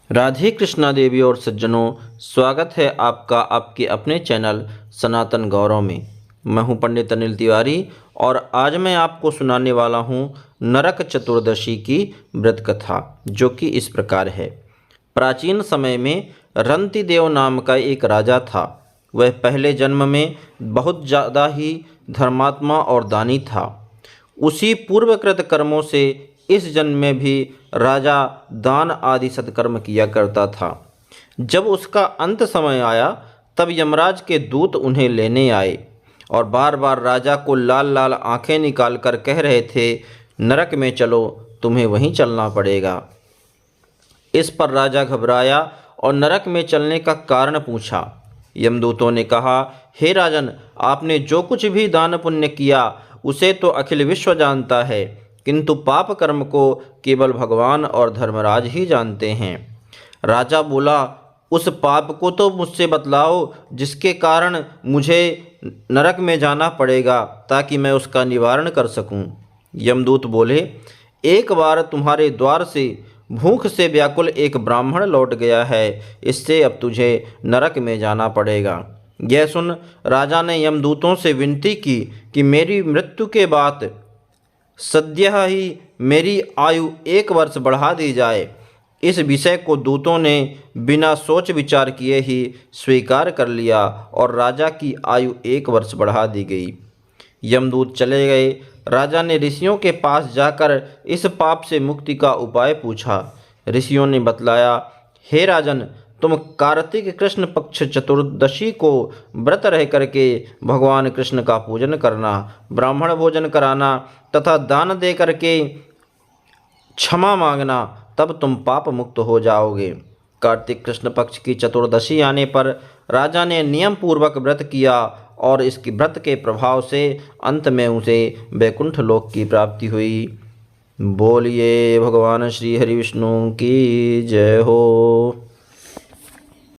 राधे कृष्णा देवी और सज्जनों, स्वागत है आपका आपके अपने चैनल सनातन गौरव में। मैं हूं पंडित अनिल तिवारी और आज मैं आपको सुनाने वाला हूं नरक चतुर्दशी की व्रत कथा, जो कि इस प्रकार है। प्राचीन समय में रंतिदेव नाम का एक राजा था। वह पहले जन्म में बहुत ज़्यादा ही धर्मात्मा और दानी था। उसी पूर्वकृत कर्मों से इस जन्म में भी राजा दान आदि सत्कर्म किया करता था। जब उसका अंत समय आया तब यमराज के दूत उन्हें लेने आए और बार बार राजा को लाल लाल आंखें निकाल कर कह रहे थे, नरक में चलो, तुम्हें वहीं चलना पड़ेगा। इस पर राजा घबराया और नरक में चलने का कारण पूछा। यमदूतों ने कहा, हे राजन, आपने जो कुछ भी दान पुण्य किया उसे तो अखिल विश्व जानता है, किंतु पाप कर्म को केवल भगवान और धर्मराज ही जानते हैं। राजा बोला, उस पाप को तो मुझसे बतलाओ जिसके कारण मुझे नरक में जाना पड़ेगा, ताकि मैं उसका निवारण कर सकूं। यमदूत बोले, एक बार तुम्हारे द्वार से भूख से व्याकुल एक ब्राह्मण लौट गया है, इससे अब तुझे नरक में जाना पड़ेगा। यह सुन राजा ने यमदूतों से विनती की कि मेरी मृत्यु के बाद सद्यः ही मेरी आयु 1 वर्ष बढ़ा दी जाए। इस विषय को दूतों ने बिना सोच विचार किए ही स्वीकार कर लिया और राजा की आयु 1 वर्ष बढ़ा दी गई। यमदूत चले गए। राजा ने ऋषियों के पास जाकर इस पाप से मुक्ति का उपाय पूछा। ऋषियों ने बतलाया, हे राजन, तुम कार्तिक कृष्ण पक्ष चतुर्दशी को व्रत रह करके भगवान कृष्ण का पूजन करना, ब्राह्मण भोजन कराना तथा दान दे करके क्षमा मांगना, तब तुम पाप मुक्त हो जाओगे। कार्तिक कृष्ण पक्ष की चतुर्दशी आने पर राजा ने नियम पूर्वक व्रत किया और इसकी व्रत के प्रभाव से अंत में उसे वैकुंठ लोक की प्राप्ति हुई। बोलिए भगवान श्री हरि विष्णु की जय हो।